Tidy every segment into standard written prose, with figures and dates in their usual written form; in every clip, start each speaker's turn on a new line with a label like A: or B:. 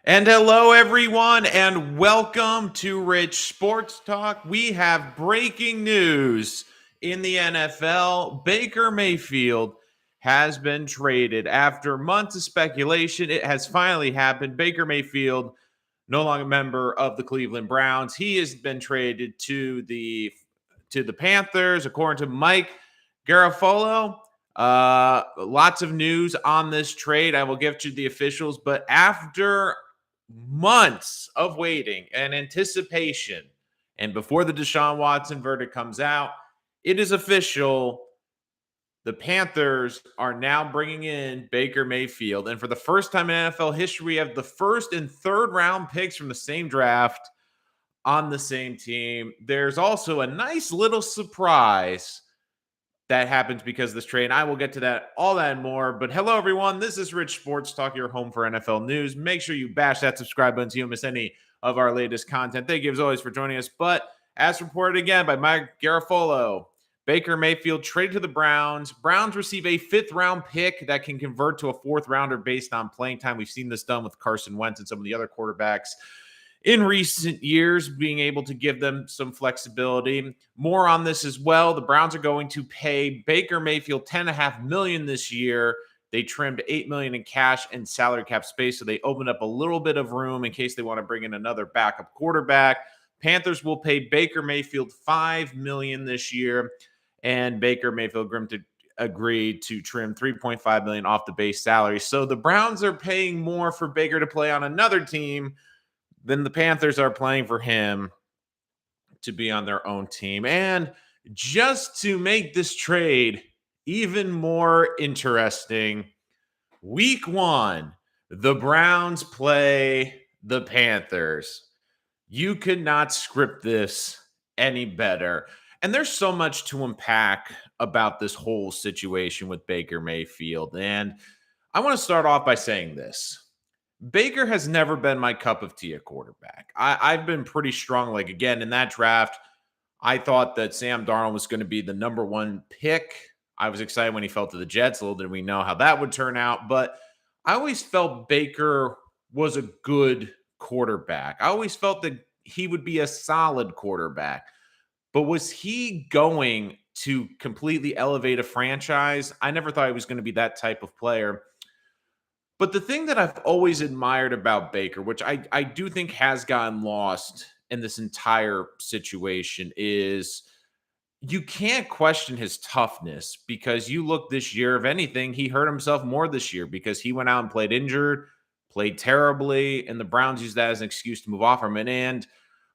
A: And hello, everyone, and welcome to Rich Sports Talk. We have breaking news in the NFL. Baker Mayfield has been traded. After months of speculation, it has finally happened. Baker Mayfield, no longer a member of the Cleveland Browns. He has been traded to the Panthers, according to Mike Garafolo. Lots of news on this trade. I will give you the officials, but after months of waiting and anticipation, and before the Deshaun Watson verdict comes out, it is official. The Panthers are now bringing in Baker Mayfield. And for the first time in NFL history, we have the first and third round picks from the same draft on the same team. There's also a nice little surprise that happens because of this trade. And I will get to that, all that and more. But hello, everyone. This is Rich Sports Talk, your home for NFL news. Make sure you bash that subscribe button so you don't miss any of our latest content. Thank you, as always, for joining us. But as reported again by Mike Garafolo, Baker Mayfield traded to the Browns. Browns receive a fifth-round pick that can convert to a fourth-rounder based on playing time. We've seen this done with Carson Wentz and some of the other quarterbacks in recent years, being able to give them some flexibility. More on this as well. The Browns are going to pay Baker Mayfield $10.5 million this year. They trimmed $8 million in cash and salary cap space, so they opened up a little bit of room in case they want to bring in another backup quarterback. Panthers will pay Baker Mayfield $5 million this year, and Baker Mayfield agreed to trim $3.5 million off the base salary. So the Browns are paying more for Baker to play on another team than the Panthers are playing for him to be on their own team. And just to make this trade even more interesting, week one, the Browns play the Panthers. You could not script this any better. And there's so much to unpack about this whole situation with Baker Mayfield. And I want to start off by saying this. Baker has never been my cup of tea at quarterback. I've been pretty strong. Like, again, in that draft, I thought that Sam Darnold was going to be the number one pick. I was excited when he fell to the Jets. Little did we know how that would turn out. But I always felt Baker was a good quarterback. I always felt that he would be a solid quarterback. But was he going to completely elevate a franchise? I never thought he was going to be that type of player. But the thing that I've always admired about Baker, which I do think has gotten lost in this entire situation, is you can't question his toughness, because you look this year, if anything, he hurt himself more this year because he went out and played injured, played terribly, and the Browns used that as an excuse to move off from it. And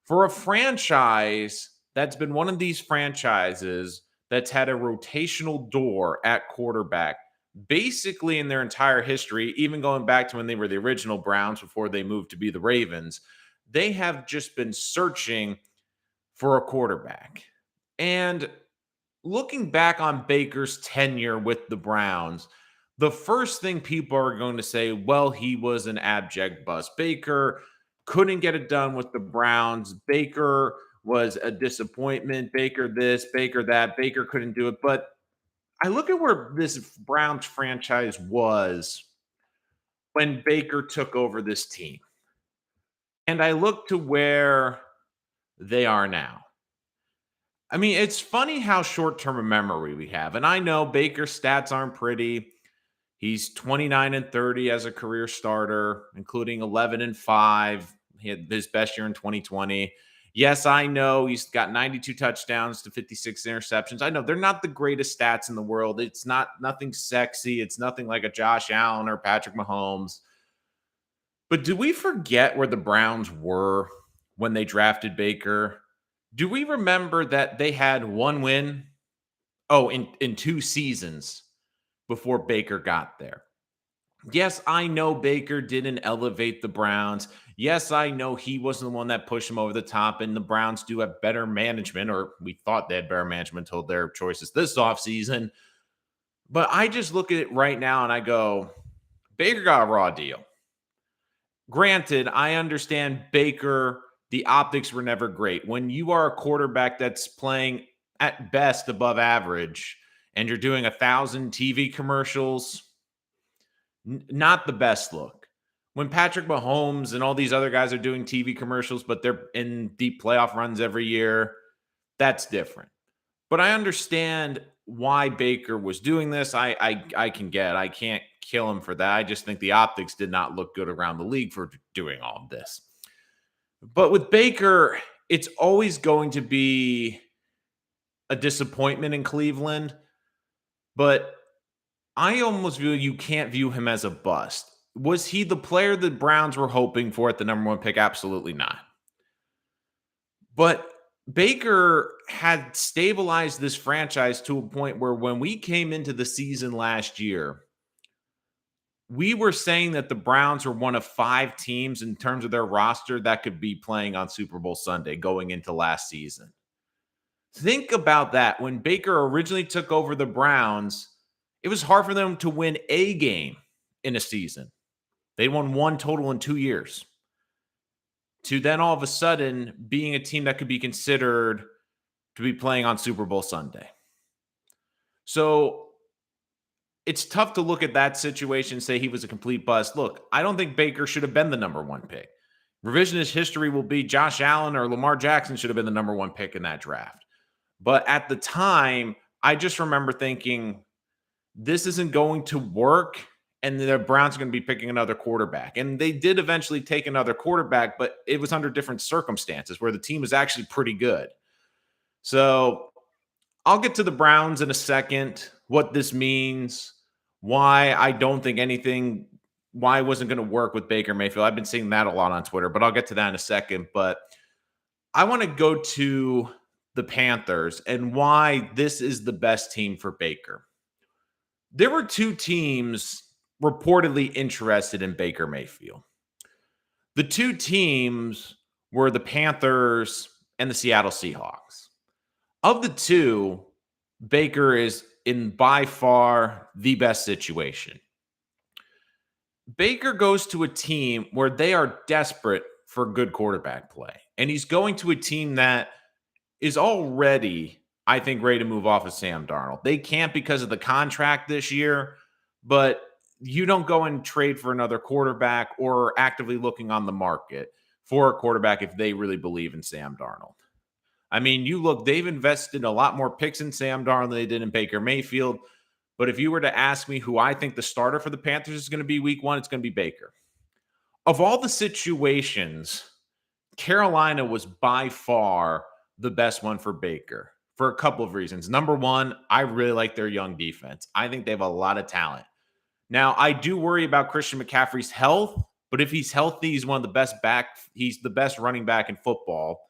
A: for a franchise that's been one of these franchises that's had a rotational door at quarterback basically in their entire history, even going back to when they were the original Browns before they moved to be the Ravens, they have just been searching for a quarterback. And looking back on Baker's tenure with the Browns, the first thing people are going to say, well, he was an abject bust. Baker couldn't get it done with the Browns. Baker was a disappointment. Baker this, Baker that. Baker couldn't do it. But I look at where this Browns franchise was when Baker took over this team, and I look to where they are now. I mean, it's funny how short-term a memory we have. And I know Baker's stats aren't pretty. He's 29-30 as a career starter, including 11-5. He had his best year in 2020. Yes, I know he's got 92 touchdowns to 56 interceptions. I know they're not the greatest stats in the world. It's nothing sexy. It's nothing like a Josh Allen or Patrick Mahomes. But do we forget where the Browns were when they drafted Baker? Do we remember that they had one win? Oh, in two seasons before Baker got there. Yes, I know Baker didn't elevate the Browns. Yes, I know he wasn't the one that pushed him over the top, and the Browns do have better management, or we thought they had better management until their choices this offseason. But I just look at it right now and I go, Baker got a raw deal. Granted, I understand Baker, the optics were never great. When you are a quarterback that's playing at best above average and you're doing 1,000 TV commercials, not the best look. When Patrick Mahomes and all these other guys are doing TV commercials, but they're in deep playoff runs every year, that's different. But I understand why Baker was doing this. I can get. I can't kill him for that. I just think the optics did not look good around the league for doing all of this. But with Baker, it's always going to be a disappointment in Cleveland. But I almost view you can't view him as a bust. Was he the player the Browns were hoping for at the number one pick? Absolutely not. But Baker had stabilized this franchise to a point where when we came into the season last year, we were saying that the Browns were one of 5 teams in terms of their roster that could be playing on Super Bowl Sunday going into last season. Think about that. When Baker originally took over the Browns, it was hard for them to win a game in a season. They won 1 total in 2 years. To then all of a sudden being a team that could be considered to be playing on Super Bowl Sunday. So it's tough to look at that situation and say he was a complete bust. Look, I don't think Baker should have been the number 1 pick. Revisionist history will be Josh Allen or Lamar Jackson should have been the number 1 pick in that draft. But at the time, I just remember thinking, this isn't going to work, and the Browns are going to be picking another quarterback. And they did eventually take another quarterback, but it was under different circumstances where the team was actually pretty good. So I'll get to the Browns in a second, what this means, why I don't think why it wasn't going to work with Baker Mayfield. I've been seeing that a lot on Twitter, but I'll get to that in a second. But I want to go to the Panthers and why this is the best team for Baker. There were 2 teams reportedly interested in Baker Mayfield. The 2 teams were the Panthers and the Seattle Seahawks. Of the 2, Baker is in by far the best situation. Baker goes to a team where they are desperate for good quarterback play. And he's going to a team that is already, I think, ready to move off of Sam Darnold. They can't because of the contract this year, but you don't go and trade for another quarterback or actively looking on the market for a quarterback if they really believe in Sam Darnold. I mean, you look, they've invested a lot more picks in Sam Darnold than they did in Baker Mayfield. But if you were to ask me who I think the starter for the Panthers is going to be week 1, it's going to be Baker. Of all the situations, Carolina was by far the best one for Baker for a couple of reasons. Number 1, I really like their young defense. I think they have a lot of talent. Now, I do worry about Christian McCaffrey's health, but if he's healthy, he's one of the best he's the best running back in football.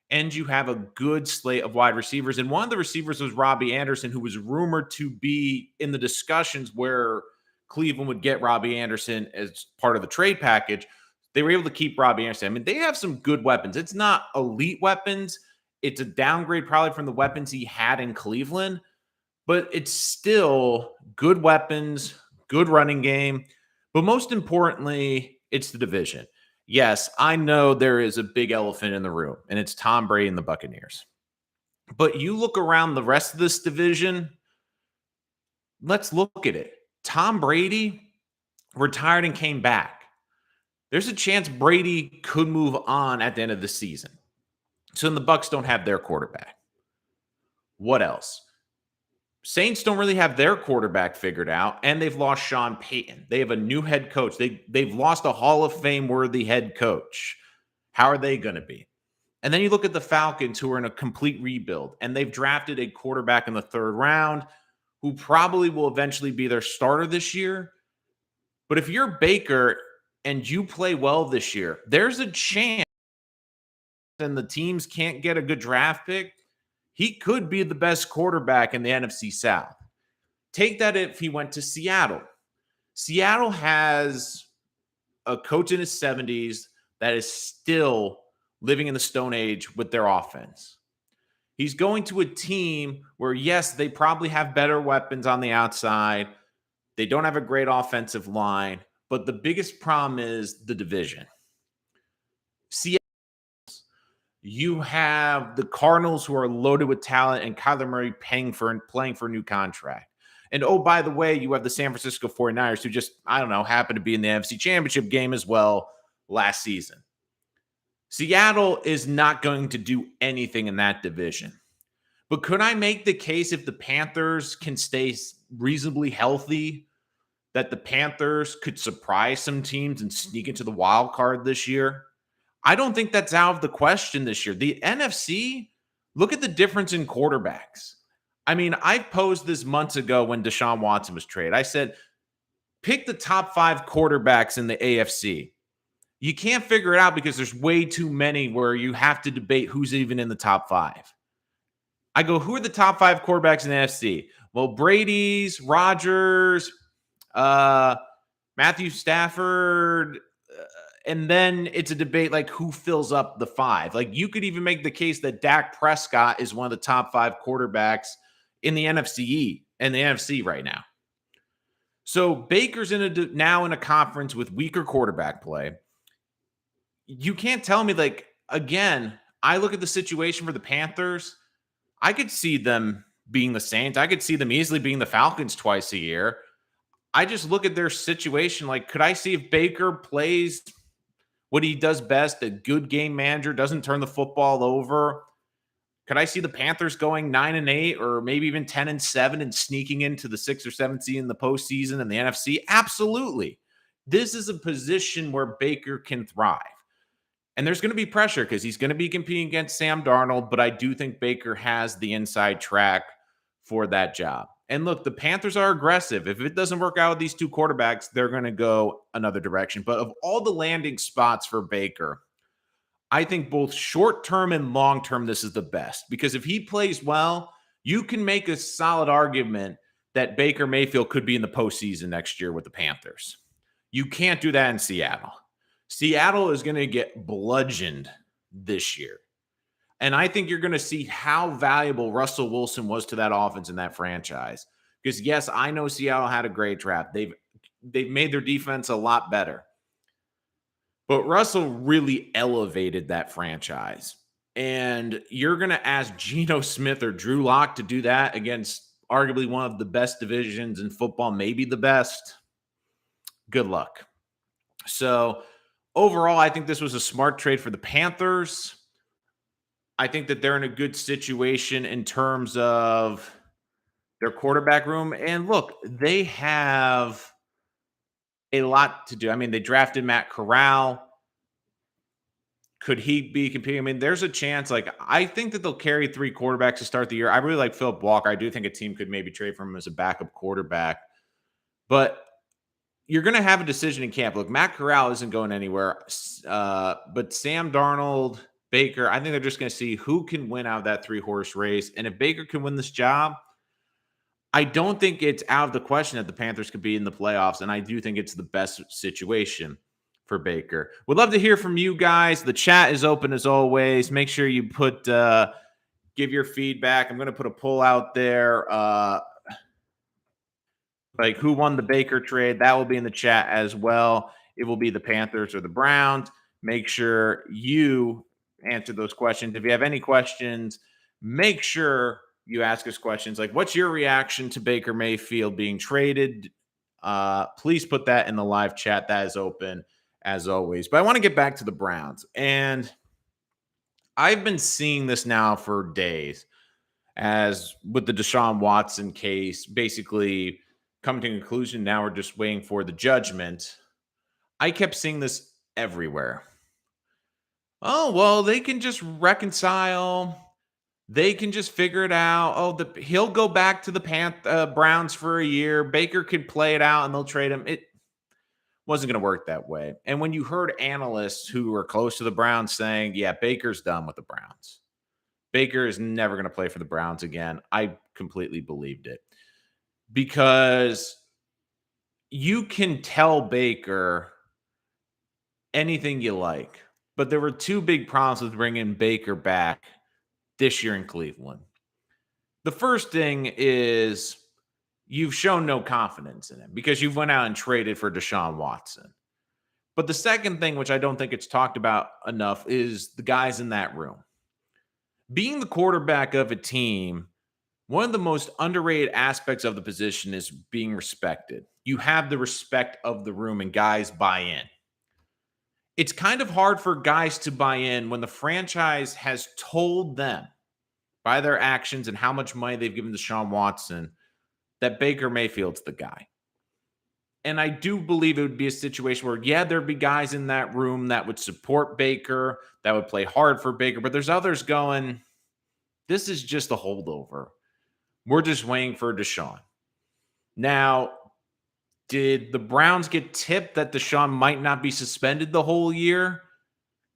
A: And you have a good slate of wide receivers. And one of the receivers was Robbie Anderson, who was rumored to be in the discussions where Cleveland would get Robbie Anderson as part of the trade package. They were able to keep Robbie Anderson. I mean, they have some good weapons. It's not elite weapons. It's a downgrade probably from the weapons he had in Cleveland, but it's still good weapons, good running game. But most importantly, it's the division. Yes, I know there is a big elephant in the room, and it's Tom Brady and the Buccaneers. But you look around the rest of this division, let's look at it. Tom Brady retired and came back. There's a chance Brady could move on at the end of the season. So then the Bucs don't have their quarterback. What else? Saints don't really have their quarterback figured out, and they've lost Sean Payton. They have a new head coach. They've lost a Hall of Fame-worthy head coach. How are they going to be? And then you look at the Falcons, who are in a complete rebuild, and they've drafted a quarterback in the 3rd round who probably will eventually be their starter this year. But if you're Baker and you play well this year, there's a chance and the teams can't get a good draft pick, he could be the best quarterback in the NFC South. Take that if he went to Seattle. Seattle has a coach in his 70s that is still living in the Stone Age with their offense. He's going to a team where, yes, they probably have better weapons on the outside. They don't have a great offensive line, but the biggest problem is the division. Seattle, you have the Cardinals, who are loaded with talent, and Kyler Murray playing for a new contract. And oh, by the way, you have the San Francisco 49ers who just, I don't know, happened to be in the NFC Championship game as well last season. Seattle is not going to do anything in that division. But could I make the case if the Panthers can stay reasonably healthy that the Panthers could surprise some teams and sneak into the wild card this year? I don't think that's out of the question this year. The NFC, look at the difference in quarterbacks. I mean, I posed this months ago when Deshaun Watson was traded. I said, pick the top 5 quarterbacks in the AFC. You can't figure it out because there's way too many where you have to debate who's even in the top 5. I go, who are the top 5 quarterbacks in the NFC? Well, Brady's, Rodgers, Matthew Stafford, and then it's a debate like who fills up the 5. Like you could even make the case that Dak Prescott is one of the top 5 quarterbacks in the NFC and the NFC right now. So Baker's now in a conference with weaker quarterback play. You can't tell me, like, again, I look at the situation for the Panthers. I could see them being the Saints. I could see them easily being the Falcons twice a year. I just look at their situation like, could I see if Baker plays what he does best, a good game manager, doesn't turn the football over? Could I see the Panthers going 9-8 or maybe even 10-7 and sneaking into the 6th or 7th seed in the postseason in the NFC? Absolutely. This is a position where Baker can thrive. And there's going to be pressure because he's going to be competing against Sam Darnold, but I do think Baker has the inside track for that job. And look, the Panthers are aggressive. If it doesn't work out with these 2 quarterbacks, they're going to go another direction. But of all the landing spots for Baker, I think both short-term and long-term, this is the best. Because if he plays well, you can make a solid argument that Baker Mayfield could be in the postseason next year with the Panthers. You can't do that in Seattle. Seattle is going to get bludgeoned this year. And I think you're going to see how valuable Russell Wilson was to that offense and that franchise. Because, yes, I know Seattle had a great draft. They've made their defense a lot better. But Russell really elevated that franchise. And you're going to ask Geno Smith or Drew Lock to do that against arguably one of the best divisions in football, maybe the best. Good luck. So, overall, I think this was a smart trade for the Panthers. I think that they're in a good situation in terms of their quarterback room. And look, they have a lot to do. I mean, they drafted Matt Corral. Could he be competing? I mean, there's a chance. Like, I think that they'll carry 3 quarterbacks to start the year. I really like Philip Walker. I do think a team could maybe trade for him as a backup quarterback. But you're going to have a decision in camp. Look, Matt Corral isn't going anywhere. But Sam Darnold, Baker, I think they're just going to see who can win out of that 3-horse race. And if Baker can win this job, I don't think it's out of the question that the Panthers could be in the playoffs. And I do think it's the best situation for Baker. Would love to hear from you guys. The chat is open as always. Make sure you give your feedback. I'm going to put a poll out there. Like who won the Baker trade? That will be in the chat as well. It will be the Panthers or the Browns. Make sure you answer those questions. If you have any questions, make sure you ask us questions like, what's your reaction to Baker Mayfield being traded? Please put that in the live chat. That is open as always. But I want to get back to the Browns. And I've been seeing this now for days as with the Deshaun Watson case, basically coming to a conclusion. Now we're just waiting for the judgment. I kept seeing this everywhere. Oh, well, they can just reconcile. They can just figure it out. Oh, he'll go back to the Browns for a year. Baker could play it out and they'll trade him. It wasn't going to work that way. And when you heard analysts who were close to the Browns saying, yeah, Baker's done with the Browns. Baker is never going to play for the Browns again. I completely believed it. Because you can tell Baker anything you like. But there were 2 big problems with bringing Baker back this year in Cleveland. The first thing is you've shown no confidence in him because you've went out and traded for Deshaun Watson. But the second thing, which I don't think it's talked about enough, is the guys in that room. Being the quarterback of a team One of the most underrated aspects of the position is being respected. You have the respect of the room and guys buy in. It's kind of hard for guys to buy in when the franchise has told them by their actions and how much money they've given to Deshaun Watson that Baker Mayfield's the guy. And I do believe it would be a situation where, yeah, there'd be guys in that room that would support Baker, that would play hard for Baker, but there's others going, this is just a holdover. We're just waiting for Deshaun. Now, did the Browns get tipped that Deshaun might not be suspended the whole year?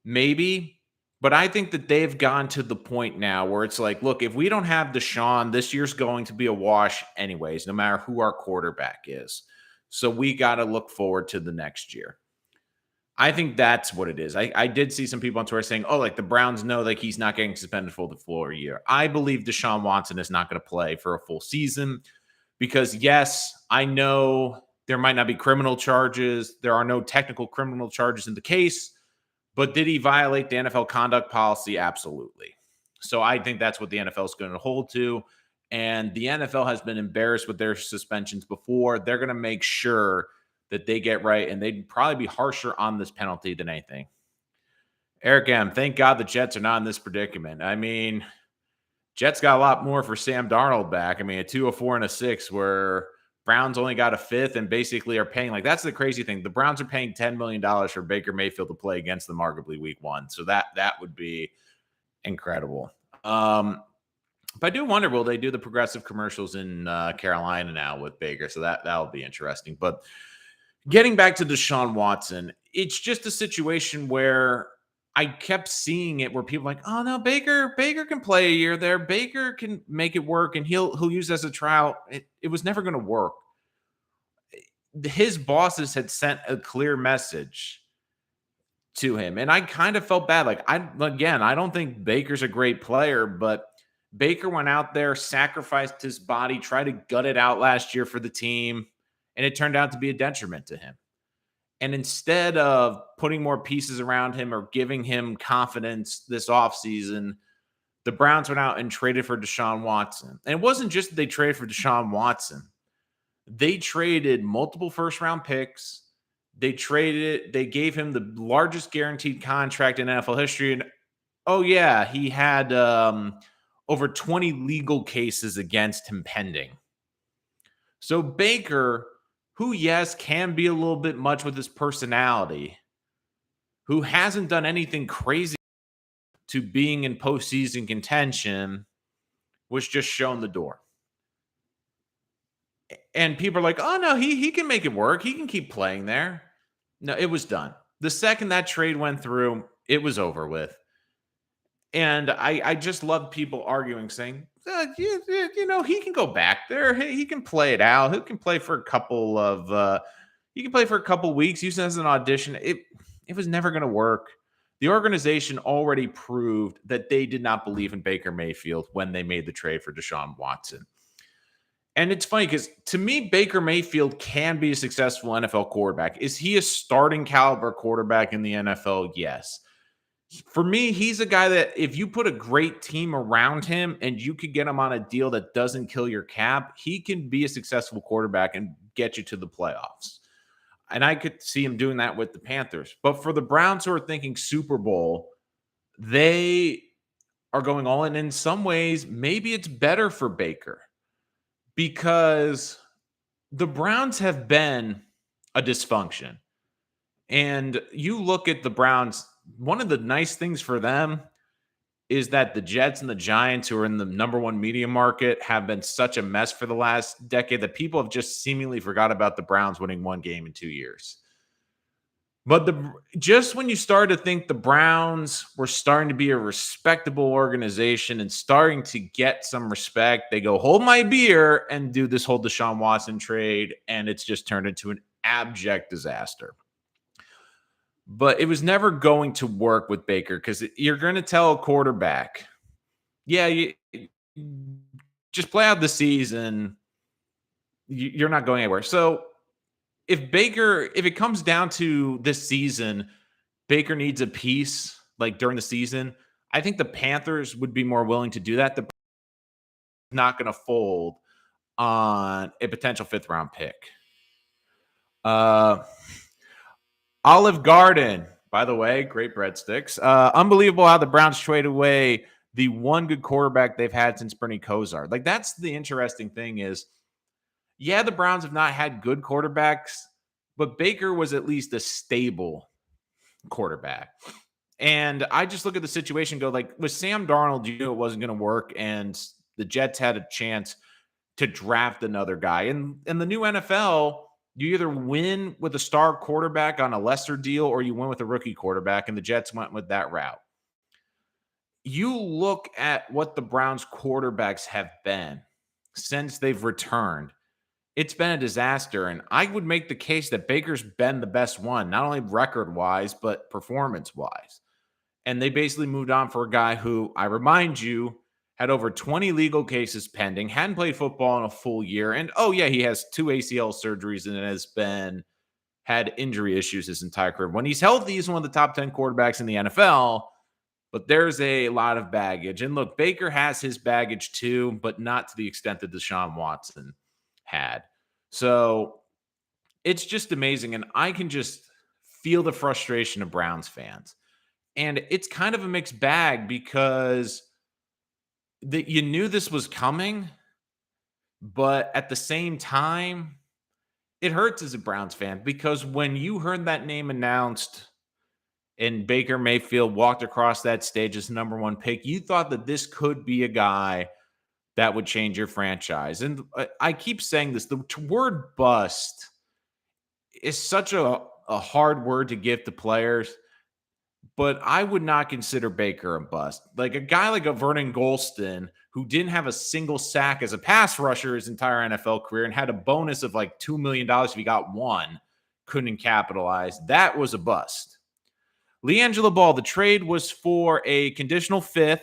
A: Maybe. But I think that they've gone to the point now where it's like, look, if we don't have Deshaun, this year's going to be a wash anyways, no matter who our quarterback is. So we got to look forward to the next year. I think that's what it is. I did see some people on Twitter saying, oh, like the Browns know like he's not getting suspended for the full year. I believe Deshaun Watson is not going to play for a full season because, yes, I know there might not be criminal charges. There are no technical criminal charges in the case. But did he violate the NFL conduct policy? Absolutely. So I think that's what the NFL is going to hold to. And the NFL has been embarrassed with their suspensions before. They're going to make sure that they get right, and they'd probably be harsher on this penalty than anything. Eric M., thank God the Jets are not in this predicament. I mean, Jets got a lot more for Sam Darnold back. I mean, a 2, a 4, and a 6 where Browns only got a 5th and basically are paying, like, that's the crazy thing. The Browns are paying $10 million for Baker Mayfield to play against them arguably week 1. So that would be incredible. But I do wonder, will they do the progressive commercials in Carolina now with Baker? So that'll be interesting. But getting back to Deshaun Watson, it's just a situation where I kept seeing it where people are like, oh no, Baker can play a year there. Baker can make it work and he'll use it as a trial. It was never going to work. His bosses had sent a clear message to him. And I kind of felt bad. Like, I don't think Baker's a great player, but Baker went out there, sacrificed his body, tried to gut it out last year for the team, and it turned out to be a detriment to him. And instead of putting more pieces around him or giving him confidence this offseason, the Browns went out and traded for Deshaun Watson. And it wasn't just that they traded for Deshaun Watson. They traded multiple first-round picks. They gave him the largest guaranteed contract in NFL history. And, oh, yeah, he had over 20 legal cases against him pending. So Baker, who, yes, can be a little bit much with his personality, who hasn't done anything crazy to being in postseason contention, was just shown the door. And people are like, oh, no, he can make it work. He can keep playing there. No, it was done. The second that trade went through, it was over with. And I just love people arguing, saying, he can go back there. He can play it out. He can play for a couple of weeks, use it as an audition. It was never going to work. The organization already proved that they did not believe in Baker Mayfield when they made the trade for Deshaun Watson. And it's funny because to me, Baker Mayfield can be a successful NFL quarterback. Is he a starting caliber quarterback in the NFL? Yes. For me, he's a guy that if you put a great team around him and you could get him on a deal that doesn't kill your cap, he can be a successful quarterback and get you to the playoffs. And I could see him doing that with the Panthers. But for the Browns who are thinking Super Bowl, they are going all in. In some ways, maybe it's better for Baker because the Browns have been a dysfunction. And you look at the Browns, one of the nice things for them is that the Jets and the Giants, who are in the number one media market, have been such a mess for the last decade that people have just seemingly forgot about the Browns winning one game in 2 years. But just when you started to think the Browns were starting to be a respectable organization and starting to get some respect, they go, hold my beer, and do this whole Deshaun Watson trade, and it's just turned into an abject disaster. But it was never going to work with Baker because you're going to tell a quarterback, yeah, you just play out the season. You're not going anywhere. So if it comes down to this season, Baker needs a piece like during the season, I think the Panthers would be more willing to do that. The not going to fold on a potential 5th-round pick. Olive Garden, by the way, great breadsticks. Unbelievable how the Browns traded away the one good quarterback they've had since Bernie Kosar. Like, that's the interesting thing is, yeah, the Browns have not had good quarterbacks, but Baker was at least a stable quarterback. And I just look at the situation and go, like, with Sam Darnold, you knew it wasn't going to work, and the Jets had a chance to draft another guy. And in the new NFL, you either win with a star quarterback on a lesser deal or you win with a rookie quarterback, and the Jets went with that route. You look at what the Browns quarterbacks have been since they've returned. It's been a disaster, and I would make the case that Baker's been the best one, not only record-wise, but performance-wise. And they basically moved on for a guy who, I remind you, had over 20 legal cases pending, hadn't played football in a full year, and oh yeah, he has 2 ACL surgeries and has had injury issues his entire career. When he's healthy, he's one of the top 10 quarterbacks in the NFL, but there's a lot of baggage. And look, Baker has his baggage too, but not to the extent that Deshaun Watson had. So it's just amazing, and I can just feel the frustration of Browns fans. And it's kind of a mixed bag because you knew this was coming, but at the same time, it hurts as a Browns fan because when you heard that name announced and Baker Mayfield walked across that stage as number 1 pick, you thought that this could be a guy that would change your franchise. And I keep saying this, the word bust is such a hard word to give to players, but I would not consider Baker a bust. Like a guy like a Vernon Golston, who didn't have a single sack as a pass rusher his entire NFL career and had a bonus of like $2 million if he got one, couldn't capitalize. That was a bust. LiAngelo Ball, the trade was for a conditional 5th,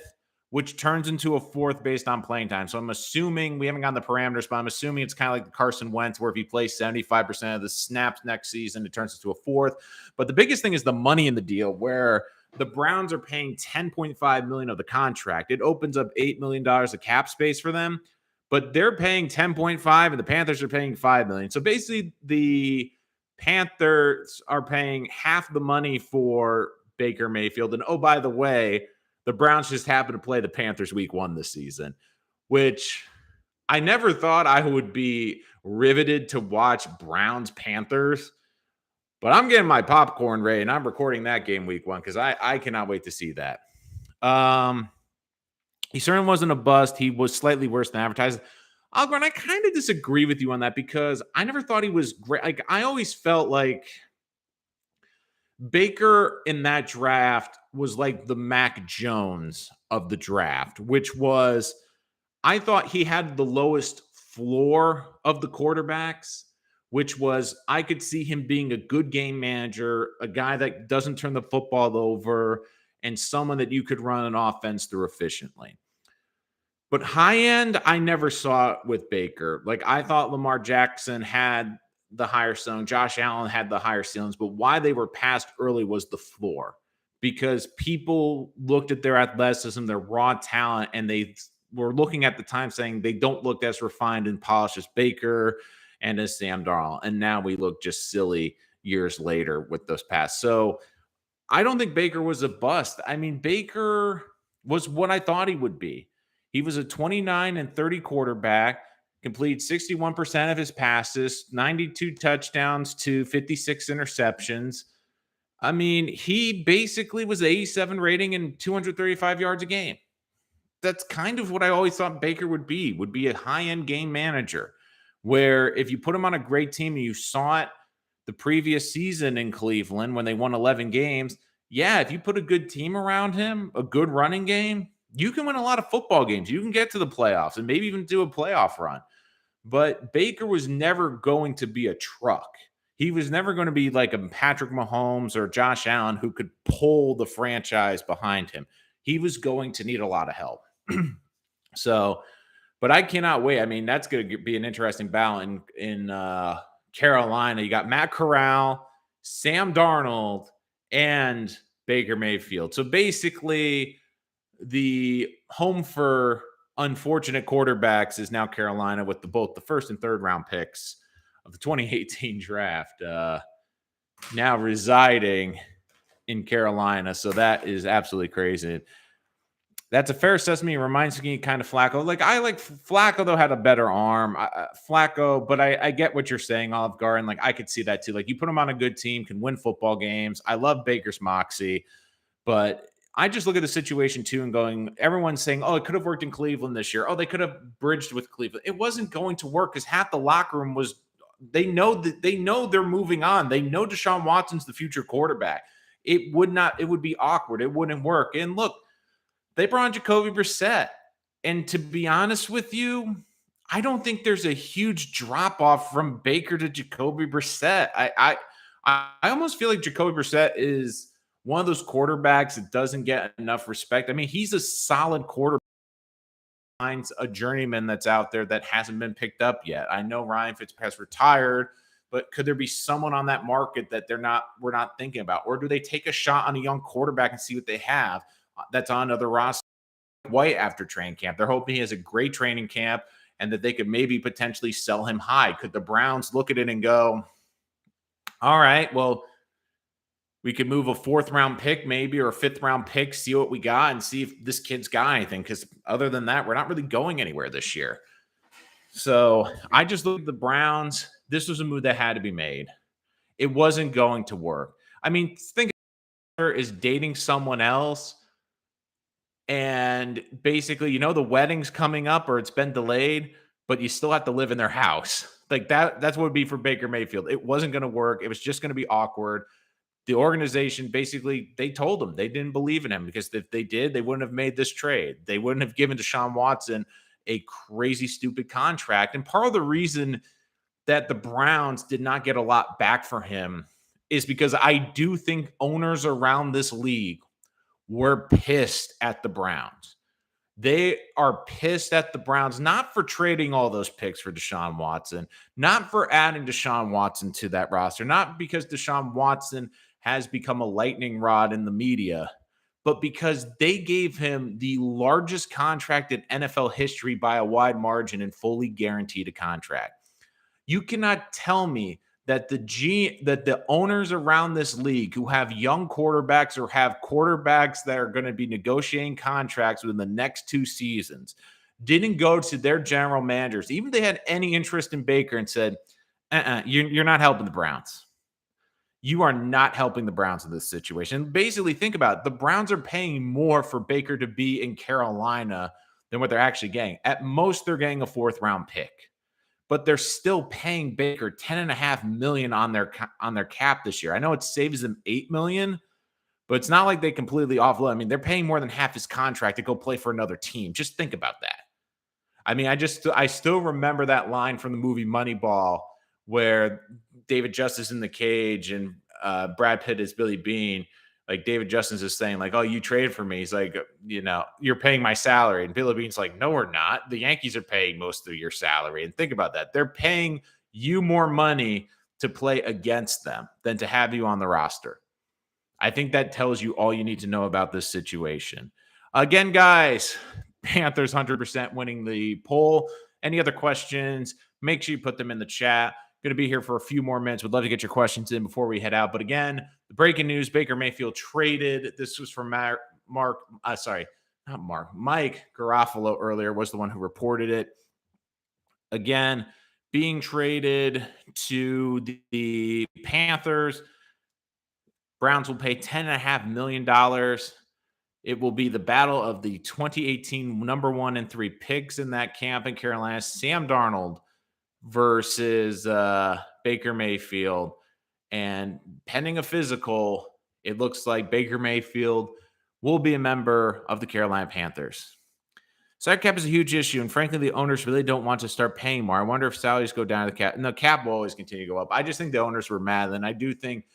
A: which turns into a 4th based on playing time. So I'm assuming, we haven't gotten the parameters, but I'm assuming it's kind of like the Carson Wentz, where if he plays 75% of the snaps next season, it turns into a 4th. But the biggest thing is the money in the deal, where the Browns are paying $10.5 million of the contract. It opens up $8 million of cap space for them, but they're paying 10.5 and the Panthers are paying $5 million. So basically the Panthers are paying half the money for Baker Mayfield. And oh, by the way, the Browns just happen to play the Panthers week 1 this season, which I never thought I would be riveted to watch Browns Panthers, but I'm getting my popcorn ready and I'm recording that game week 1 because I cannot wait to see that. He certainly wasn't a bust. He was slightly worse than advertised. Algren, I kind of disagree with you on that because I never thought he was great. Like, I always felt like Baker in that draft was like the Mac Jones of the draft, which was, I thought he had the lowest floor of the quarterbacks, which was, I could see him being a good game manager, a guy that doesn't turn the football over, and someone that you could run an offense through efficiently. But high end, I never saw it with Baker. Like, I thought Lamar Jackson had the higher ceiling. Josh Allen had the higher ceilings, but why they were passed early was the floor, because people looked at their athleticism, their raw talent, and they were looking at the time saying they don't look as refined and polished as Baker and as Sam Darnold. And now we look just silly years later with those passes. So I don't think Baker was a bust. I mean, Baker was what I thought he would be. He was a 29-30 quarterback, completed 61% of his passes, 92 touchdowns to 56 interceptions. I mean, he basically was 87 rating and 235 yards a game. That's kind of what I always thought Baker would be a high-end game manager, where if you put him on a great team, and you saw it the previous season in Cleveland when they won 11 games, yeah, if you put a good team around him, a good running game, you can win a lot of football games. You can get to the playoffs and maybe even do a playoff run. But Baker was never going to be a truck. He was never going to be like a Patrick Mahomes or Josh Allen who could pull the franchise behind him. He was going to need a lot of help. So, but I cannot wait. I mean, that's going to be an interesting battle in Carolina. You got Matt Corral, Sam Darnold, and Baker Mayfield. So basically, the home for unfortunate quarterbacks is now Carolina with both the first and third round picks of the 2018 draft now residing in Carolina. So that is absolutely crazy. That's a fair assessment. It reminds me kind of Flacco. Like I like Flacco though had a better arm. Flacco, but I get what you're saying, Olive Garden. Like I could see that too. Like you put him on a good team, can win football games. I love Baker's moxie, but I just look at the situation too and going, everyone's saying, oh, it could have worked in Cleveland this year. Oh, they could have bridged with Cleveland. It wasn't going to work because half the locker room was, they know they're moving on. They know Deshaun Watson's the future quarterback. It would be awkward. It wouldn't work. And look, they brought in Jacoby Brissett. And to be honest with you, I don't think there's a huge drop off from Baker to Jacoby Brissett. I almost feel like Jacoby Brissett is one of those quarterbacks that doesn't get enough respect. I mean, he's a solid quarterback. A journeyman that's out there that hasn't been picked up yet. I know Ryan Fitzpatrick retired, but could there be someone on that market that we're not thinking about? Or do they take a shot on a young quarterback and see what they have that's on another roster? White after training camp. They're hoping he has a great training camp and that they could maybe potentially sell him high. Could the Browns look at it and go, all right, well, we could move a 4th round pick maybe or a 5th round pick, see what we got and see if this kid's got anything. Because other than that, we're not really going anywhere this year. So I just look at the Browns. This was a move that had to be made. It wasn't going to work. I mean, think is dating someone else and basically, the wedding's coming up or it's been delayed, but you still have to live in their house. Like that's what it would be for Baker Mayfield. It wasn't going to work. It was just going to be awkward. The organization basically, they told him they didn't believe in him because if they did, they wouldn't have made this trade. They wouldn't have given Deshaun Watson a crazy, stupid contract. And part of the reason that the Browns did not get a lot back for him is because I do think owners around this league were pissed at the Browns. They are pissed at the Browns, not for trading all those picks for Deshaun Watson, not for adding Deshaun Watson to that roster, not because Deshaun Watson has become a lightning rod in the media, but because they gave him the largest contract in NFL history by a wide margin and fully guaranteed a contract. You cannot tell me that the owners around this league who have young quarterbacks or have quarterbacks that are going to be negotiating contracts within the next 2 seasons didn't go to their general managers, even if they had any interest in Baker, and said, you're not helping the Browns. You are not helping the Browns in this situation. Basically, think about it. The Browns are paying more for Baker to be in Carolina than what they're actually getting. At most, they're getting a 4th round pick. But they're still paying Baker $10.5 million on their cap this year. I know it saves them $8 million, but it's not like they completely offload. I mean, they're paying more than half his contract to go play for another team. Just think about that. I mean, I still remember that line from the movie Moneyball where David Justice in the cage and Brad Pitt is Billy Beane. Like David Justice is saying, like, oh, you traded for me. He's like, you're paying my salary. And Billy Beane's like, no, we're not. The Yankees are paying most of your salary. And think about that. They're paying you more money to play against them than to have you on the roster. I think that tells you all you need to know about this situation. Again, guys, Panthers 100% winning the poll. Any other questions? Make sure you put them in the chat. Going to be here for a few more minutes. Would love to get your questions in before we head out. But again, the breaking news, Baker Mayfield traded. This was from Mike Garofalo earlier was the one who reported it. Again, being traded to the Panthers. Browns will pay $10.5 million. It will be the battle of the 2018 number 1 and 3 picks in that camp in Carolina. Sam Darnold versus Baker Mayfield. And pending a physical, it looks like Baker Mayfield will be a member of the Carolina Panthers. Salary cap is a huge issue, and frankly, the owners really don't want to start paying more. I wonder if salaries go down to the cap. And the cap will always continue to go up. I just think the owners were mad, and I do think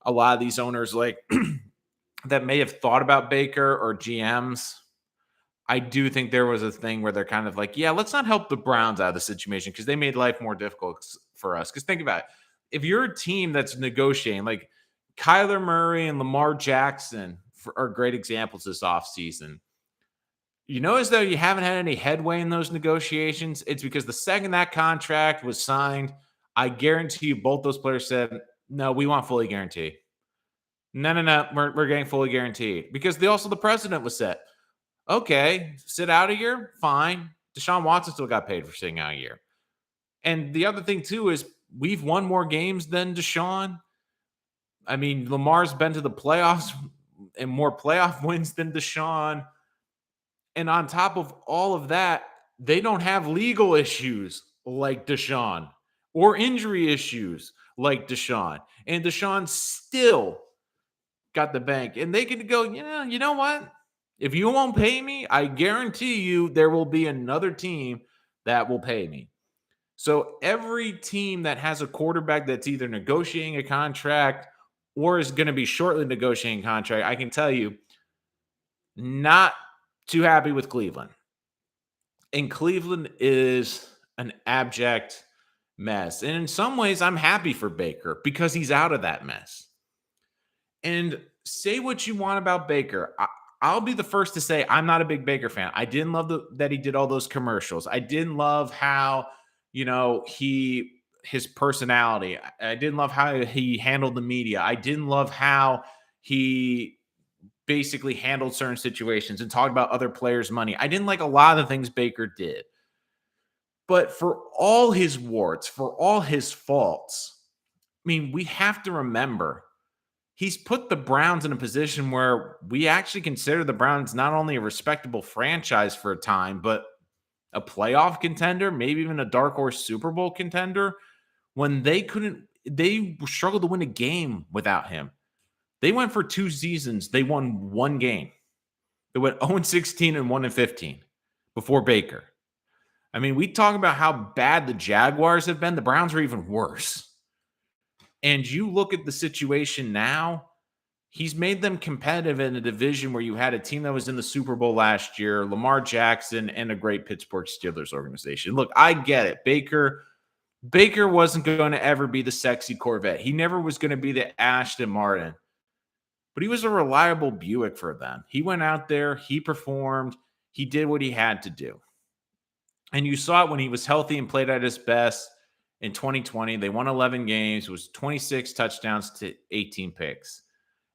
A: a lot of these owners like that may have thought about Baker or GMs. I do think there was a thing where they're kind of like, yeah, let's not help the Browns out of the situation because they made life more difficult for us. Because think about it. If you're a team that's negotiating, like Kyler Murray and Lamar Jackson are great examples this offseason. You notice though you haven't had any headway in those negotiations. It's because the second that contract was signed, I guarantee you both those players said, "No, we want fully guaranteed." No, no, no, we're getting fully guaranteed because the president was set. Okay, sit out a year, fine. Deshaun Watson still got paid for sitting out a year. And the other thing too is we've won more games than Deshaun. I mean, Lamar's been to the playoffs and more playoff wins than Deshaun. And on top of all of that, they don't have legal issues like Deshaun or injury issues like Deshaun. And Deshaun still got the bank. And they can go, yeah, you know what? If you won't pay me, I guarantee you there will be another team that will pay me. So every team that has a quarterback that's either negotiating a contract or is going to be shortly negotiating a contract, I can tell you, not too happy with Cleveland. And Cleveland is an abject mess. And in some ways, I'm happy for Baker because he's out of that mess. And say what you want about Baker. I'll be the first to say I'm not a big Baker fan. I didn't love that he did all those commercials. I didn't love how, his personality. I didn't love how he handled the media. I didn't love how he basically handled certain situations and talked about other players' money. I didn't like a lot of the things Baker did. But for all his warts, for all his faults, I mean, we have to remember he's put the Browns in a position where we actually consider the Browns not only a respectable franchise for a time, but a playoff contender, maybe even a dark horse Super Bowl contender, when they struggled to win a game without him. They went for 2 seasons. They won 1 game. They went 0-16 and 1-15 before Baker. I mean, we talk about how bad the Jaguars have been. The Browns are even worse. And you look at the situation now, he's made them competitive in a division where you had a team that was in the Super Bowl last year, Lamar Jackson, and a great Pittsburgh Steelers organization. Look, I get it. Baker wasn't going to ever be the sexy Corvette. He never was going to be the Aston Martin. But he was a reliable Buick for them. He went out there, he performed, he did what he had to do. And you saw it when he was healthy and played at his best in 2020. They won 11 games, it was 26 touchdowns to 18 picks.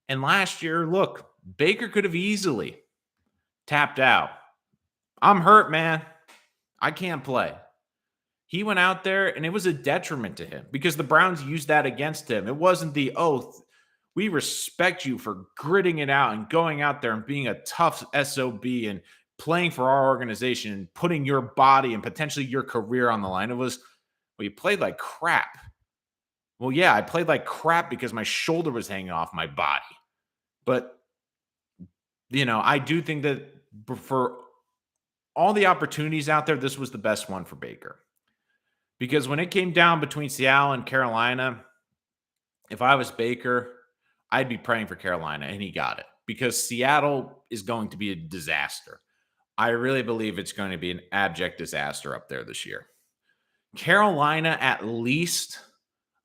A: And last year, look, Baker could have easily tapped out. I'm hurt, man. I can't play. He went out there, and it was a detriment to him because the Browns used that against him. It wasn't the oath. We respect you for gritting it out and going out there and being a tough SOB and playing for our organization and putting your body and potentially your career on the line. It was, well, you played like crap. Well, yeah, I played like crap because my shoulder was hanging off my body. But, I do think that for all the opportunities out there, this was the best one for Baker. Because when it came down between Seattle and Carolina, if I was Baker, I'd be praying for Carolina, and he got it. Because Seattle is going to be a disaster. I really believe it's going to be an abject disaster up there this year. Carolina, at least,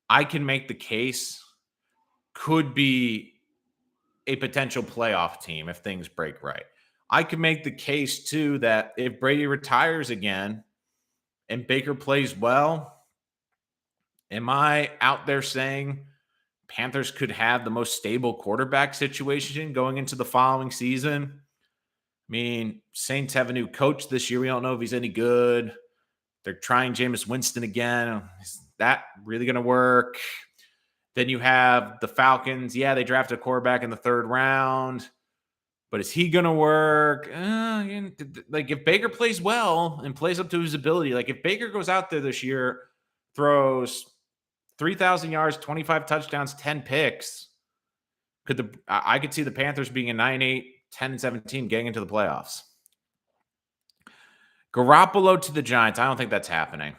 A: I can make the case, could be a potential playoff team if things break right. I can make the case, too, that if Brady retires again and Baker plays well, am I out there saying Panthers could have the most stable quarterback situation going into the following season? I mean, Saints have a new coach this year. We don't know if he's any good. They're trying Jameis Winston again. Is that really going to work? Then you have the Falcons. Yeah, they drafted a quarterback in the 3rd round. But is he going to work? Like, if Baker plays well and plays up to his ability, like if Baker goes out there this year, throws 3,000 yards, 25 touchdowns, 10 picks, I could see the Panthers being a 9-8, 10-17, getting into the playoffs. Garoppolo to the Giants, I don't think that's happening.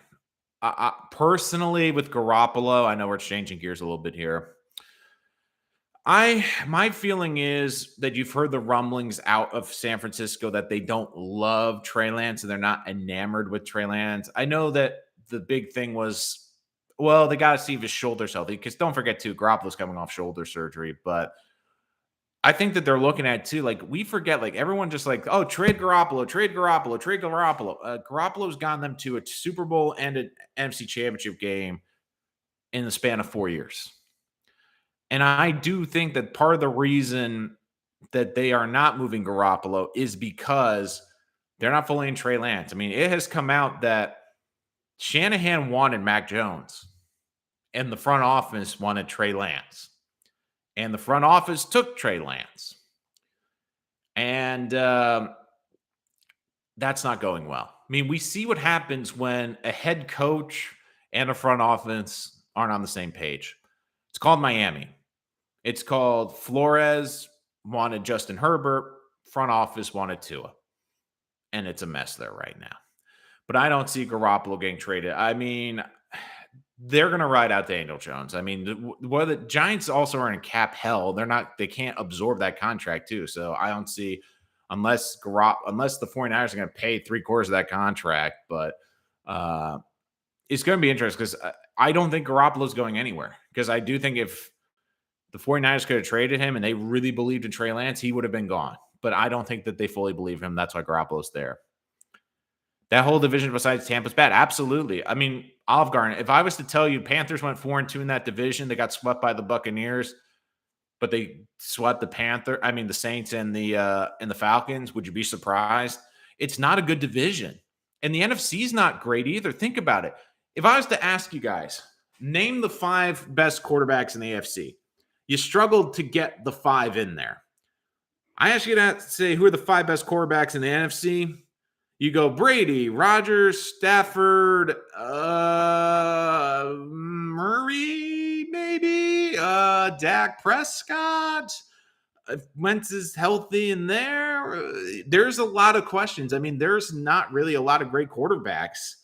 A: Personally, with Garoppolo, I know we're changing gears a little bit here. My feeling is that you've heard the rumblings out of San Francisco that they don't love Trey Lance and they're not enamored with Trey Lance. I know that the big thing was, well, they got to see if his shoulder's healthy because don't forget, too, Garoppolo's coming off shoulder surgery. But I think that they're looking at too. Like we forget, like everyone just like, oh, trade Garoppolo, trade Garoppolo, trade Garoppolo. Garoppolo's gotten them to a Super Bowl and an NFC Championship game in the span of 4 years. And I do think that part of the reason that they are not moving Garoppolo is because they're not fully in Trey Lance. I mean, it has come out that Shanahan wanted Mac Jones, and the front office wanted Trey Lance, and the front office took Trey Lance. And that's not going well. I mean, we see what happens when a head coach and a front office aren't on the same page. It's called Miami. It's called Flores wanted Justin Herbert, front office wanted Tua. And it's a mess there right now. But I don't see Garoppolo getting traded. I mean, they're going to ride out Daniel Jones. I mean, the Giants also are in cap hell. They can't absorb that contract too. So I don't see, unless the 49ers are going to pay 3/4 of that contract. But it's going to be interesting because I don't think Garoppolo's going anywhere. Because I do think if the 49ers could have traded him and they really believed in Trey Lance, he would have been gone. But I don't think that they fully believe him. That's why Garoppolo's there. That whole division besides Tampa's bad. Absolutely. I mean, Olive Garden, if I was to tell you Panthers went 4-2 in that division, they got swept by the Buccaneers, but they swept the Saints and the Falcons, would you be surprised? It's not a good division. And the NFC is not great either. Think about it. If I was to ask you guys, name the 5 best quarterbacks in the AFC, you struggled to get the 5 in there. I ask you to say who are the 5 best quarterbacks in the NFC. You go Brady, Rodgers, Stafford, Murray, maybe, Dak Prescott. If Wentz is healthy in there, there's a lot of questions. I mean, there's not really a lot of great quarterbacks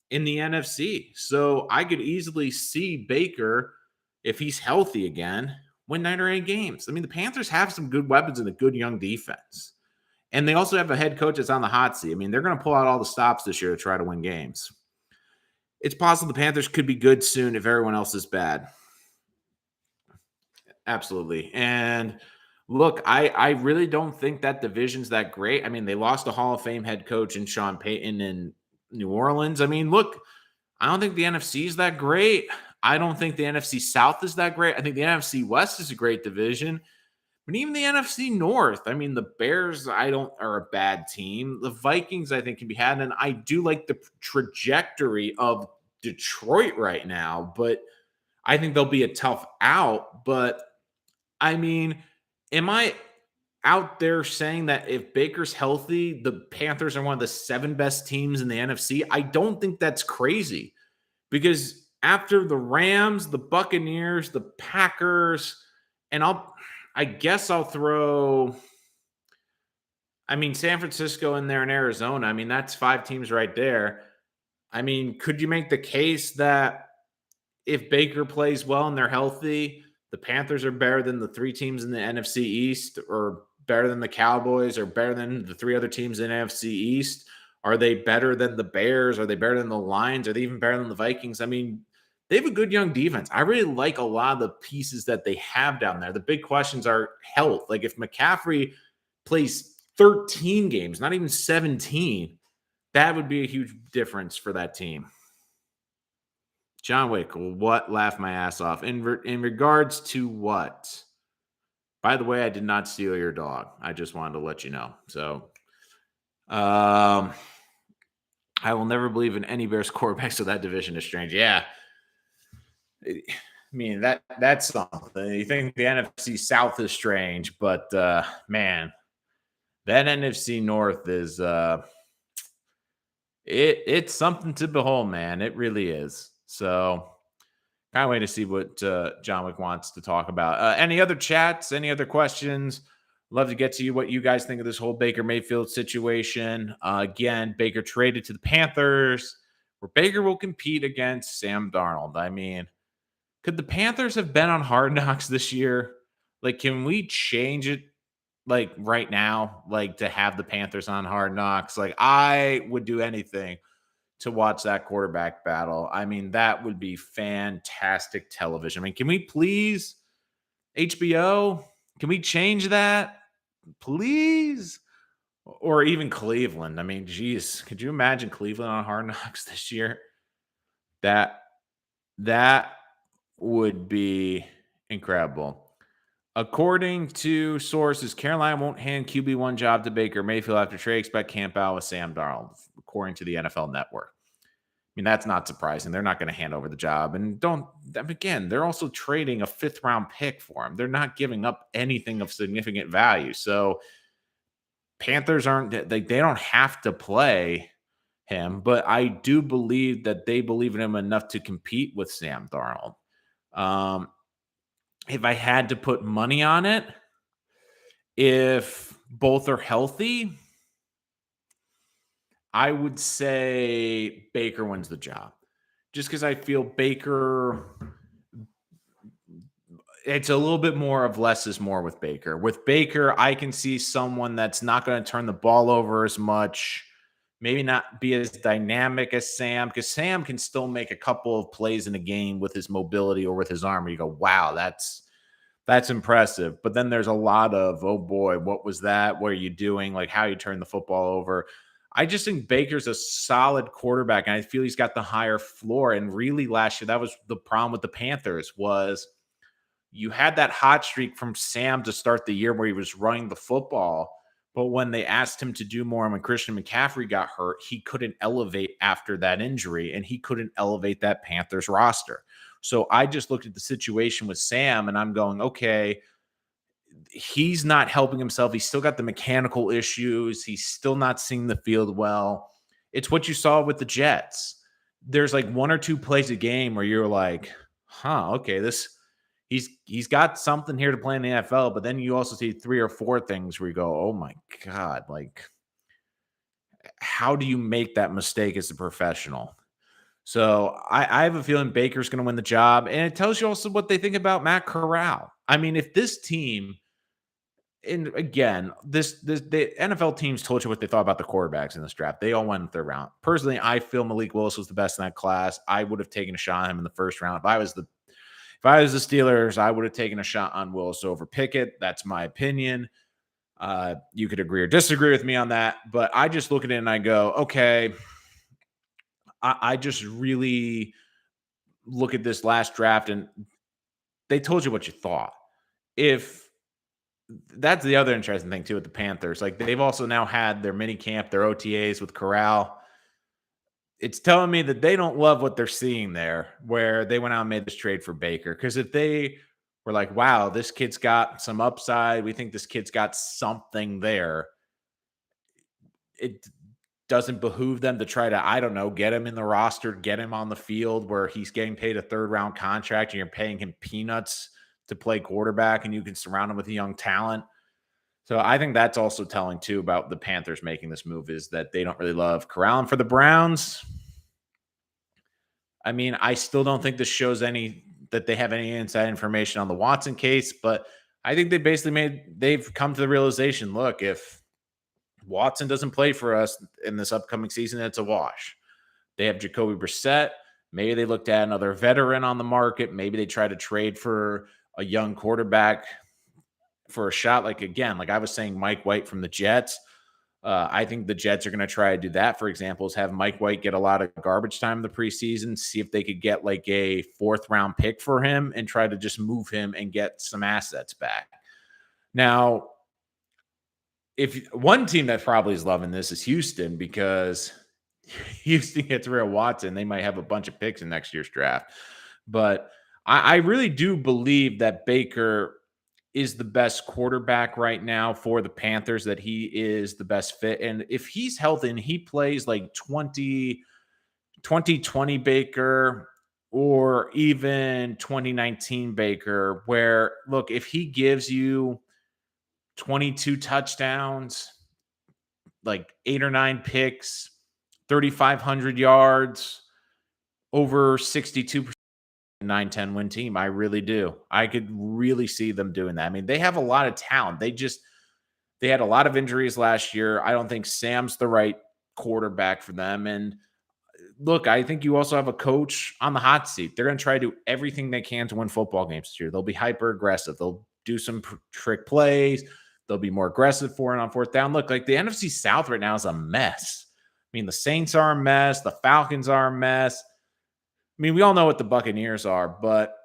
A: in the NFC. So I could easily see Baker, if he's healthy again, win 9 or 8 games. I mean, the Panthers have some good weapons and a good young defense. And they also have a head coach that's on the hot seat. I mean, they're going to pull out all the stops this year to try to win games. It's possible the Panthers could be good soon if everyone else is bad. Absolutely. And look, I really don't think that division's that great. I mean, they lost a Hall of Fame head coach in Sean Payton in New Orleans. I mean, look, I don't think the NFC is that great. I don't think the NFC South is that great. I think the NFC West is a great division. But even the NFC North, I mean, the Bears, are a bad team. The Vikings, I think, can be had. And I do like the trajectory of Detroit right now, but I think they'll be a tough out. But I mean, am I out there saying that if Baker's healthy, the Panthers are one of the 7 best teams in the NFC? I don't think that's crazy because after the Rams, the Buccaneers, the Packers, and I guess I'll throw, San Francisco in there and Arizona. I mean, that's 5 teams right there. I mean, could you make the case that if Baker plays well and they're healthy, the Panthers are better than the 3 teams in the NFC East, or better than the Cowboys, or better than the 3 other teams in the NFC East? Are they better than the Bears? Are they better than the Lions? Are they even better than the Vikings? I mean, they have a good young defense. I really like a lot of the pieces that they have down there. The big questions are health. Like if McCaffrey plays 13 games, not even 17, that would be a huge difference for that team. John Wick, what? Laugh my ass off. In regards to what? By the way, I did not steal your dog. I just wanted to let you know. So, I will never believe in any Bears quarterback, so that division is strange. Yeah. I mean, that's something. You think the NFC South is strange, but man, that NFC North is it's something to behold, man. It really is. So can't wait to see what John Wick wants to talk about. Any other chats? Any other questions? Love to get to you what you guys think of this whole Baker Mayfield situation. Again, Baker traded to the Panthers, where Baker will compete against Sam Darnold. I mean, could the Panthers have been on Hard Knocks this year? Like, can we change it, like, right now, like, to have the Panthers on Hard Knocks? Like, I would do anything to watch that quarterback battle. I mean, that would be fantastic television. I mean, can we please, HBO, Can we change that, please? Or even Cleveland. I mean, geez, could you imagine Cleveland on Hard Knocks this year? That that would be incredible. According to sources, Carolina won't hand QB1 job to Baker Mayfield after trade. Expect camp out with Sam Darnold, according to the NFL Network. I mean, that's not surprising. They're not going to hand over the job. And again, they're also trading a 5th-round pick for him. They're not giving up anything of significant value. So Panthers they don't have to play him, but I do believe that they believe in him enough to compete with Sam Darnold. Um, if I had to put money on it, if both are healthy, I would say Baker wins the job. Just because I feel Baker, it's a little bit more of less is more with Baker. With Baker, I can see someone that's not going to turn the ball over as much, maybe not be as dynamic as Sam, because Sam can still make a couple of plays in a game with his mobility or with his arm where you go, wow, that's impressive. But then there's a lot of, oh boy, what was that? What are you doing? Like how you turn the football over. I just think Baker's a solid quarterback, and I feel he's got the higher floor. And really last year, that was the problem with the Panthers was you had that hot streak from Sam to start the year where he was running the football. But when they asked him to do more and when Christian McCaffrey got hurt, he couldn't elevate after that injury, and he couldn't elevate that Panthers roster. So I just looked at the situation with Sam and I'm going, okay, he's not helping himself. He's still got the mechanical issues. He's still not seeing the field well. It's what you saw with the Jets. There's like 1 or 2 plays a game where you're like, okay, he's got something here to play in the NFL, but then you also see 3 or 4 things where you go, oh my God, like how do you make that mistake as a professional? So I have a feeling Baker's going to win the job. And it tells you also what they think about Matt Corral. I mean, if this team, and again, the NFL teams told you what they thought about the quarterbacks in this draft. They all went in the 3rd round. Personally, I feel Malik Willis was the best in that class. I would have taken a shot on him in the 1st round. If I was the Steelers, I would have taken a shot on Willis over Pickett. That's my opinion. You could agree or disagree with me on that, but I just look at it and I go, okay, I just really look at this last draft and they told you what you thought. If that's the other interesting thing too with the Panthers, like they've also now had their mini camp, their OTAs with Corral. It's telling me that they don't love what they're seeing there, where they went out and made this trade for Baker. Because if they were like, wow, this kid's got some upside, we think this kid's got something there, it doesn't behoove them to try to, I don't know, get him in the roster, get him on the field where he's getting paid a 3rd-round contract and you're paying him peanuts to play quarterback and you can surround him with a young talent. So I think that's also telling too about the Panthers making this move is that they don't really love Corral. And for the Browns, I mean, I still don't think this shows that they have any inside information on the Watson case, but I think they've come to the realization, look, if Watson doesn't play for us in this upcoming season, it's a wash. They have Jacoby Brissett. Maybe they looked at another veteran on the market. Maybe they try to trade for a young quarterback for a shot. Like I was saying, Mike White from the Jets. I think the Jets are going to try to do that. For example, is have Mike White get a lot of garbage time in the preseason, see if they could get like a 4th-round pick for him and try to just move him and get some assets back. Now, if one team that probably is loving this is Houston, because Houston gets rid of Watson, they might have a bunch of picks in next year's draft. But I really do believe that Baker is the best quarterback right now for the Panthers, that he is the best fit. And if he's healthy and he plays like 2020 Baker or even 2019 Baker, where, look, if he gives you 22 touchdowns, like 8 or 9 picks, 3,500 yards, over 62%, 9-10 win team. I really do. I could really see them doing that. I mean, they have a lot of talent. They had a lot of injuries last year. I don't think Sam's the right quarterback for them. And look, I think you also have a coach on the hot seat. They're going to try to do everything they can to win football games this year. They'll be hyper aggressive. They'll do some trick plays. They'll be more aggressive for it on fourth down. Look, like the NFC South right now is a mess. I mean, the Saints are a mess. The Falcons are a mess. I mean, we all know what the Buccaneers are, but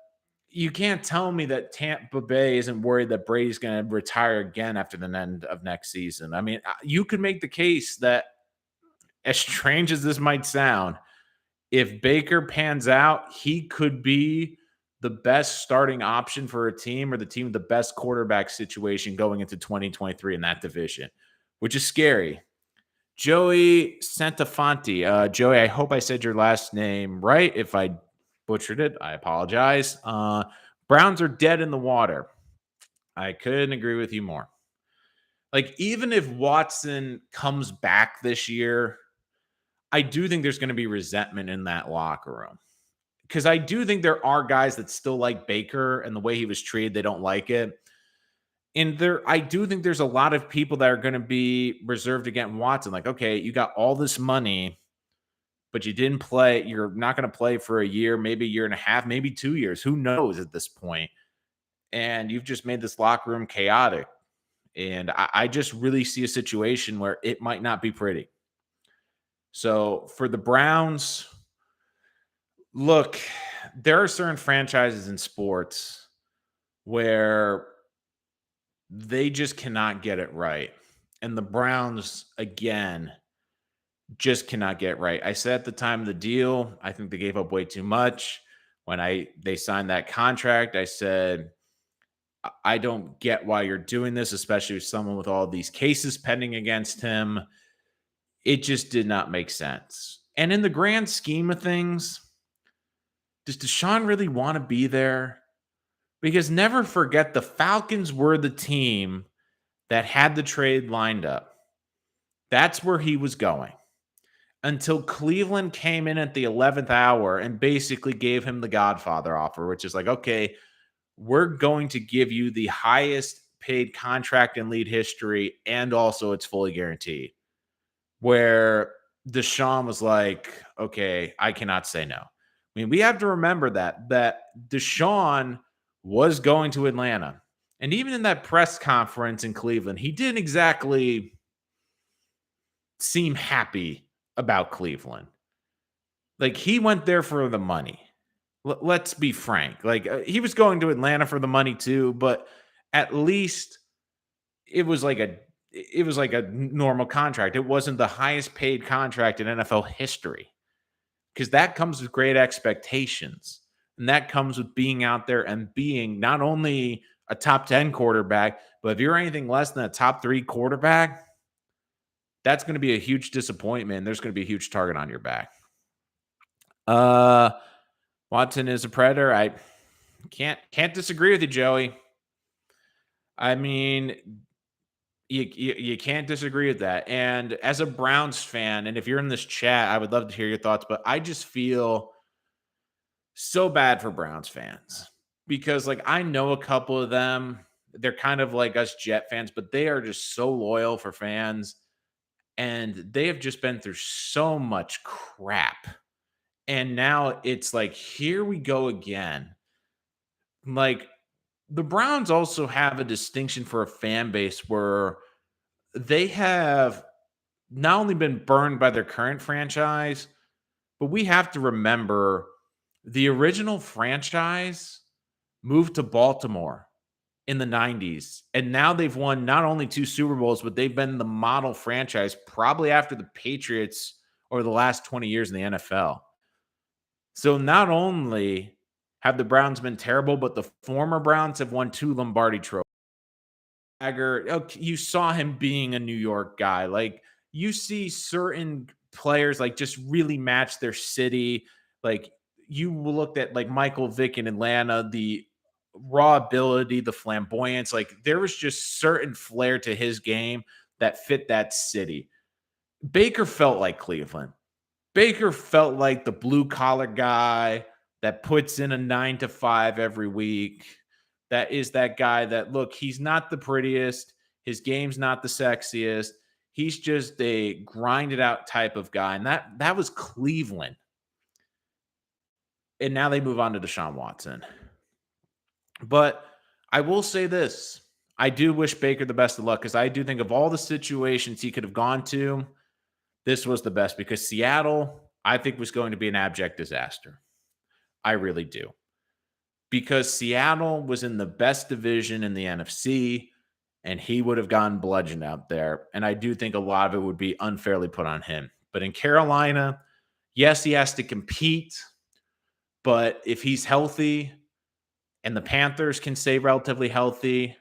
A: you can't tell me that Tampa Bay isn't worried that Brady's going to retire again after the end of next season. I mean, you could make the case that, as strange as this might sound, if Baker pans out, he could be the best starting option for a team, or the team with the best quarterback situation going into 2023 in that division, which is scary. Joey Santafanti. Joey, I hope I said your last name right. If I butchered it, I apologize. Browns are dead in the water. I couldn't agree with you more. Like, even if Watson comes back this year, I do think there's going to be resentment in that locker room, because I do think there are guys that still like Baker and the way he was treated. They don't like it. And I do think there's a lot of people that are going to be reserved against Watson. Like, okay, you got all this money, but you didn't play. You're not going to play for a year, maybe a year and a half, maybe 2 years. Who knows at this point? And you've just made this locker room chaotic. And I just really see a situation where it might not be pretty. So for the Browns, look, there are certain franchises in sports where they just cannot get it right. And the Browns, again, just cannot get it right. I said at the time of the deal, I think they gave up way too much. When they signed that contract, I said, I don't get why you're doing this, especially with someone with all these cases pending against him. It just did not make sense. And in the grand scheme of things, does Deshaun really want to be there? Because never forget, the Falcons were the team that had the trade lined up. That's where he was going, until Cleveland came in at the 11th hour and basically gave him the Godfather offer, which is like, okay, we're going to give you the highest paid contract in league history, and also it's fully guaranteed. Where Deshaun was like, okay, I cannot say no. I mean, we have to remember that Deshaun was going to Atlanta. And even in that press conference in Cleveland, he didn't exactly seem happy about Cleveland. Like, he went there for the money. Let's be frank. Like, he was going to Atlanta for the money too, but at least it was like a normal contract. It wasn't the highest paid contract in NFL history, because that comes with great expectations. And that comes with being out there and being not only a top 10 quarterback, but if you're anything less than a top 3 quarterback, that's going to be a huge disappointment. There's going to be a huge target on your back. Watson is a predator. I can't disagree with you, Joey. I mean, you can't disagree with that. And as a Browns fan, and if you're in this chat, I would love to hear your thoughts, but I just feel so bad for Browns fans, because, like, I know a couple of them. They're kind of like us Jet fans, but they are just so loyal for fans, and they have just been through so much crap. And now it's like, here we go again. Like, the Browns also have a distinction for a fan base where they have not only been burned by their current franchise, but we have to remember the original franchise moved to Baltimore in the 90s. And now they've won not only 2 Super Bowls, but they've been the model franchise probably after the Patriots over the last 20 years in the NFL. So not only have the Browns been terrible, but the former Browns have won 2 Lombardi trophies. You saw him being a New York guy. Like, you see certain players like just really match their city. Like, you looked at like Michael Vick in Atlanta, the raw ability, the flamboyance. Like, there was just certain flair to his game that fit that city. Baker felt like Cleveland. Baker felt like the blue collar guy that puts in a 9 to 5 every week. That is that guy that, look, he's not the prettiest. His game's not the sexiest. He's just a grinded out type of guy. And that was Cleveland. And now they move on to Deshaun Watson. But I will say this. I do wish Baker the best of luck because I do think of all the situations he could have gone to, this was the best because Seattle, I think, was going to be an abject disaster. I really do. Because Seattle was in the best division in the NFC, and he would have gotten bludgeoned out there. And I do think a lot of it would be unfairly put on him. But in Carolina, yes, he has to compete. But if he's healthy and the Panthers can stay relatively healthy,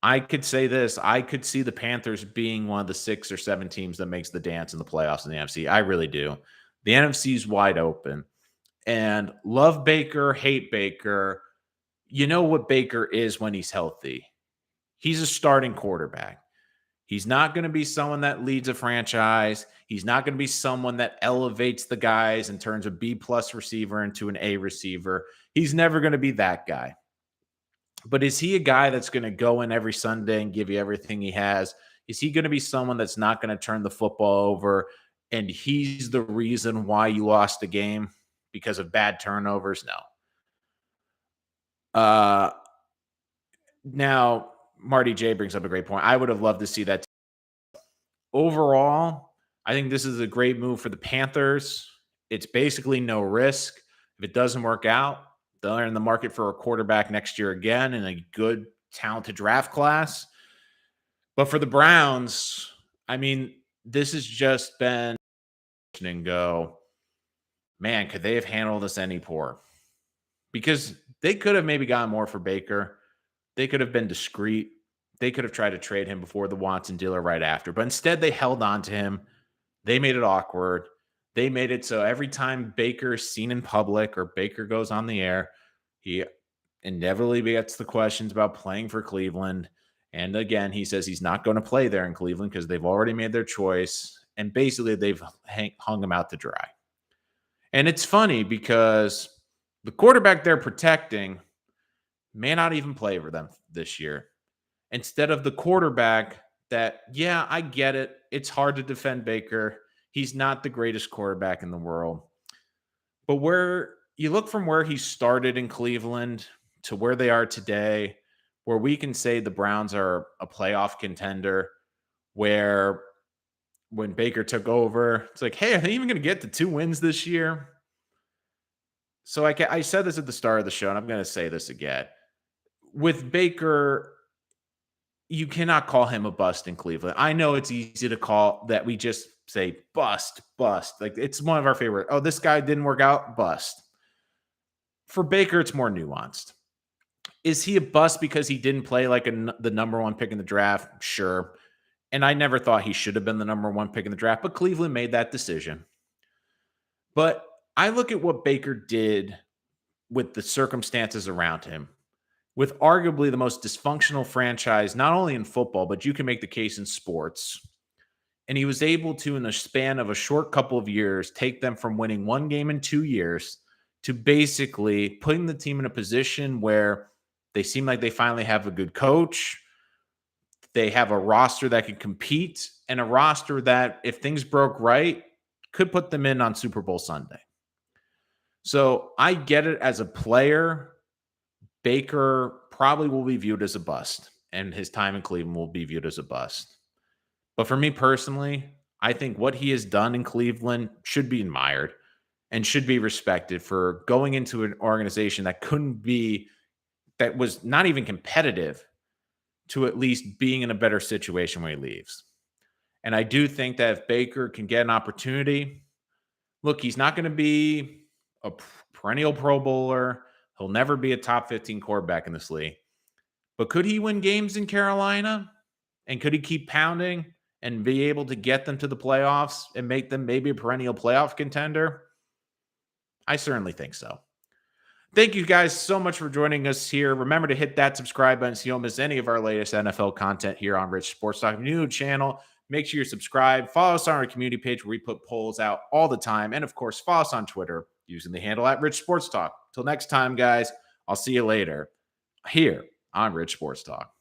A: I could say this. I could see the Panthers being one of the 6 or 7 teams that makes the dance in the playoffs in the NFC. I really do. The NFC is wide open. And love Baker, hate Baker. You know what Baker is when he's healthy. He's a starting quarterback. He's not going to be someone that leads a franchise. He's not going to be someone that elevates the guys and turns a B-plus receiver into an A receiver. He's never going to be that guy. But is he a guy that's going to go in every Sunday and give you everything he has? Is he going to be someone that's not going to turn the football over and he's the reason why you lost the game because of bad turnovers? No. Now, Marty J brings up a great point. I would have loved to see that. Overall, I think this is a great move for the Panthers. It's basically no risk. If it doesn't work out, they're in the market for a quarterback next year again in a good, talented draft class. But for the Browns, I mean, this has just been and go, man, could they have handled this any poor? Because they could have maybe gotten more for Baker. They could have been discreet. They could have tried to trade him before the Watson deal or right after. But instead, they held on to him. They made it awkward. They made it so every time Baker is seen in public or Baker goes on the air, he inevitably gets the questions about playing for Cleveland. And again, he says he's not going to play there in Cleveland because they've already made their choice. And basically, they've hung him out to dry. And it's funny because the quarterback they're protecting may not even play for them this year. Instead of the quarterback that, yeah, I get it. It's hard to defend Baker. He's not the greatest quarterback in the world. But where you look from where he started in Cleveland to where they are today, where we can say the Browns are a playoff contender, where when Baker took over, it's like, hey, are they even going to get to 2 wins this year? So I said this at the start of the show, and I'm going to say this again. With Baker, you cannot call him a bust in Cleveland. I know it's easy to call that. We just say bust. Like it's one of our favorite. Oh, this guy didn't work out, bust. For Baker, it's more nuanced. Is he a bust because he didn't play like the number 1 pick in the draft? Sure. And I never thought he should have been the number 1 pick in the draft, but Cleveland made that decision. But I look at what Baker did with the circumstances around him, with arguably the most dysfunctional franchise, not only in football, but you can make the case in sports. And he was able to, in the span of a short couple of years, take them from winning 1 game in 2 years to basically putting the team in a position where they seem like they finally have a good coach. They have a roster that can compete and a roster that, if things broke right, could put them in on Super Bowl Sunday. So I get it as a player. Baker probably will be viewed as a bust, and his time in Cleveland will be viewed as a bust. But for me personally, I think what he has done in Cleveland should be admired and should be respected for going into an organization that was not even competitive, to at least being in a better situation when he leaves. And I do think that if Baker can get an opportunity, look, he's not going to be a perennial Pro Bowler. He'll never be a top 15 quarterback in this league. But could he win games in Carolina? And could he keep pounding and be able to get them to the playoffs and make them maybe a perennial playoff contender? I certainly think so. Thank you guys so much for joining us here. Remember to hit that subscribe button so you don't miss any of our latest NFL content here on Rich Sports Talk. New channel. Make sure you're subscribed. Follow us on our community page where we put polls out all the time. And of course, follow us on Twitter using the handle at Rich Sports Talk. Till next time, guys, I'll see you later here on Rich Sports Talk.